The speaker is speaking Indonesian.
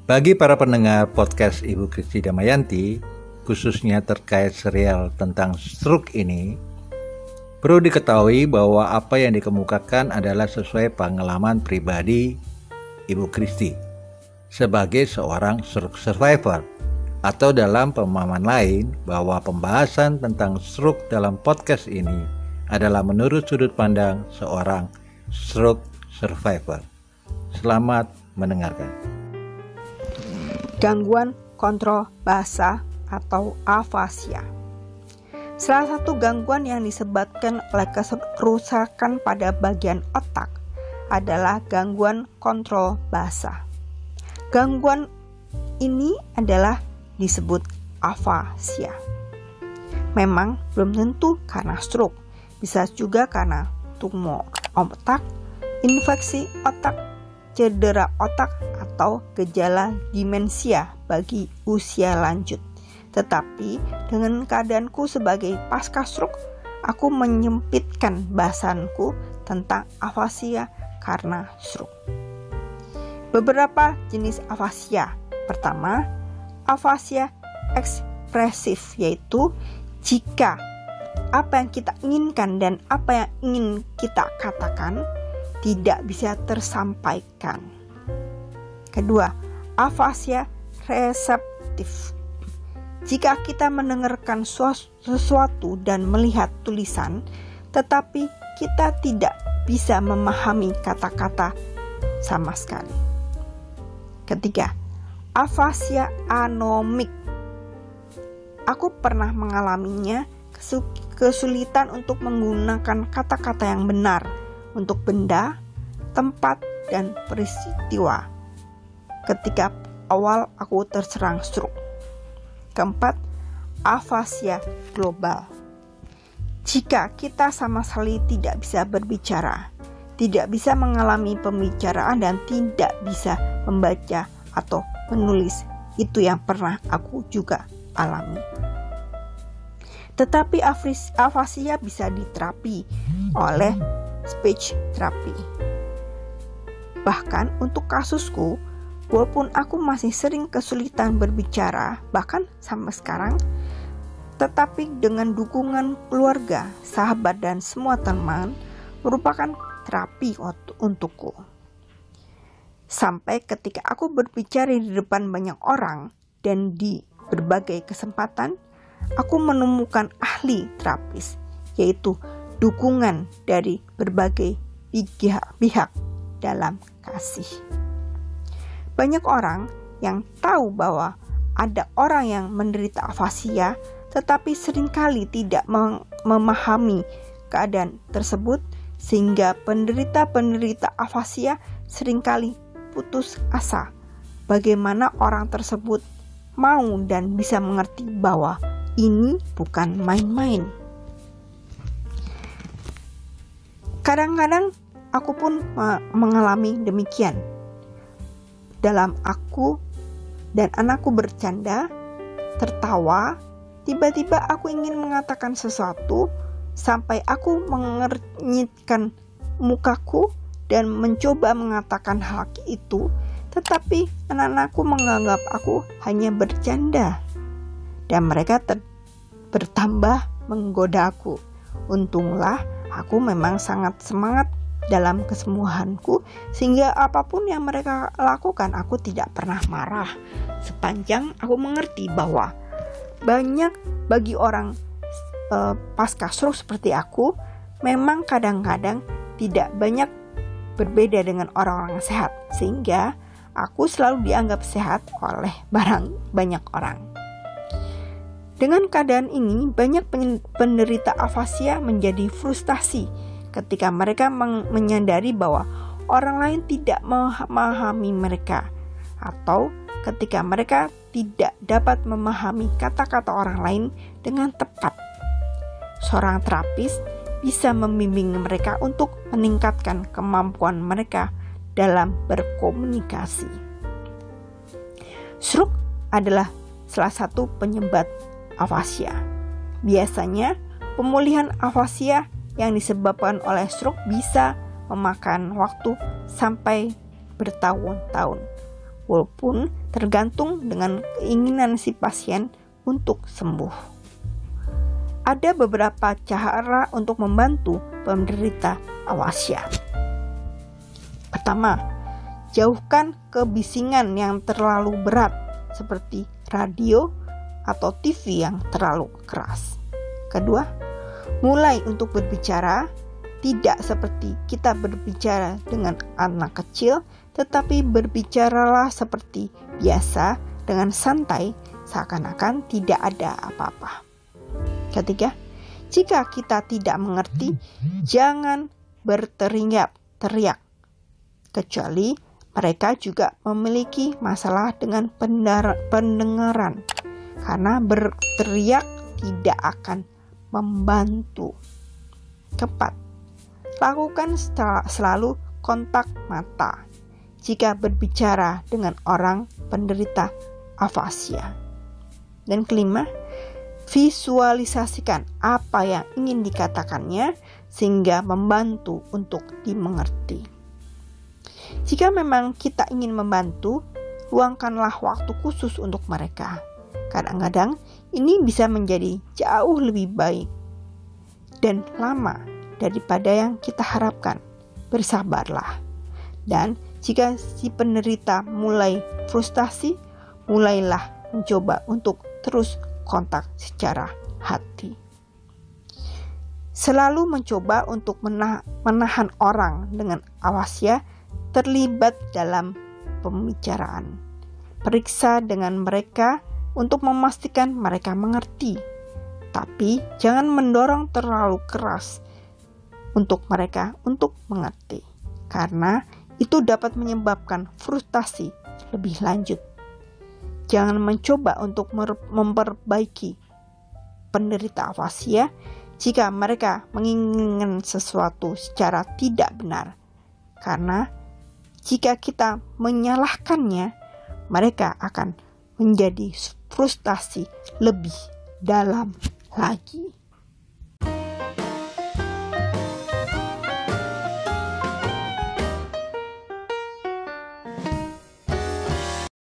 Bagi para pendengar podcast Ibu Kristi Damayanti, khususnya terkait serial tentang stroke ini, perlu diketahui bahwa apa yang dikemukakan adalah sesuai pengalaman pribadi Ibu Kristi sebagai seorang stroke survivor, atau dalam pemahaman lain bahwa pembahasan tentang stroke dalam podcast ini adalah menurut sudut pandang seorang stroke survivor. Selamat mendengarkan. Gangguan kontrol bahasa atau afasia. Salah satu gangguan yang disebabkan oleh kerusakan pada bagian otak adalah gangguan kontrol bahasa. Gangguan ini adalah disebut afasia. Memang belum tentu karena stroke, bisa juga karena tumor otak, infeksi otak, cedera otak, atau gejala demensia bagi usia lanjut. Tetapi dengan keadaanku sebagai pasca stroke, aku menyempitkan bahasanku tentang afasia karena stroke. Beberapa jenis afasia. Pertama, afasia ekspresif, yaitu jika apa yang kita inginkan dan apa yang ingin kita katakan tidak bisa tersampaikan. Kedua, afasia reseptif. Jika kita mendengarkan sesuatu dan melihat tulisan, tetapi kita tidak bisa memahami kata-kata sama sekali. Ketiga, afasia anomik. Aku pernah mengalaminya, kesulitan untuk menggunakan kata-kata yang benar untuk benda, tempat, dan peristiwa ketika awal aku terserang stroke. Keempat, afasia global. Jika kita sama sekali tidak bisa berbicara, tidak bisa mengalami pembicaraan, dan tidak bisa membaca atau menulis, itu yang pernah aku juga alami. Tetapi afasia bisa diterapi oleh speech therapy. Bahkan untuk kasusku, walaupun aku masih sering kesulitan berbicara, bahkan sampai sekarang, tetapi dengan dukungan keluarga, sahabat, dan semua teman merupakan terapi untukku. Sampai ketika aku berbicara di depan banyak orang dan di berbagai kesempatan, aku menemukan ahli terapis, yaitu dukungan dari berbagai pihak dalam kasih. Banyak orang yang tahu bahwa ada orang yang menderita afasia, tetapi seringkali tidak memahami keadaan tersebut, sehingga penderita afasia seringkali putus asa. Bagaimana orang tersebut mau dan bisa mengerti bahwa ini bukan main-main. Kadang-kadang aku pun mengalami demikian. Dalam aku dan anakku bercanda, tertawa, tiba-tiba aku ingin mengatakan sesuatu, sampai aku mengernyitkan mukaku dan mencoba mengatakan hal itu, tetapi anak-anakku menganggap aku hanya bercanda, dan mereka bertambah menggoda aku. Untunglah aku memang sangat semangat dalam kesembuhanku, sehingga apapun yang mereka lakukan aku tidak pernah marah, sepanjang aku mengerti bahwa banyak bagi orang pasca stroke seperti aku memang kadang-kadang tidak banyak berbeda dengan orang-orang sehat, sehingga aku selalu dianggap sehat oleh banyak orang. Dengan keadaan ini, banyak penderita afasia menjadi frustasi ketika mereka menyadari bahwa orang lain tidak memahami mereka, atau ketika mereka tidak dapat memahami kata-kata orang lain dengan tepat. Seorang terapis bisa membimbing mereka untuk meningkatkan kemampuan mereka dalam berkomunikasi. Stroke adalah salah satu penyebab afasia. Biasanya, pemulihan afasia yang disebabkan oleh stroke bisa memakan waktu sampai bertahun-tahun. walaupun tergantung dengan keinginan si pasien untuk sembuh. Ada beberapa cara untuk membantu penderita afasia. Pertama, jauhkan kebisingan yang terlalu berat seperti radio atau TV yang terlalu keras. Kedua, mulai untuk berbicara tidak seperti kita berbicara dengan anak kecil, tetapi berbicaralah seperti biasa dengan santai, seakan-akan tidak ada apa-apa. Ketiga, jika kita tidak mengerti, jangan berteriak, kecuali mereka juga memiliki masalah dengan pendengaran, karena berteriak tidak akan membantu. Keempat, lakukan selalu kontak mata jika berbicara dengan orang penderita afasia. Dan kelima, visualisasikan apa yang ingin dikatakannya sehingga membantu untuk dimengerti. Jika memang kita ingin membantu, luangkanlah waktu khusus untuk mereka. Kadang-kadang ini bisa menjadi jauh lebih baik dan lama daripada yang kita harapkan. Bersabarlah. Dan jika si penderita mulai frustasi, mulailah mencoba untuk terus kontak secara hati. Selalu mencoba untuk menahan orang dengan afasia terlibat dalam pembicaraan. Periksa dengan mereka untuk memastikan mereka mengerti, tapi jangan mendorong terlalu keras untuk mereka untuk mengerti, karena itu dapat menyebabkan frustasi lebih lanjut. Jangan mencoba untuk memperbaiki penderita afasia jika mereka menginginkan sesuatu secara tidak benar, karena jika kita menyalahkannya, mereka akan menjadi frustasi lebih dalam lagi.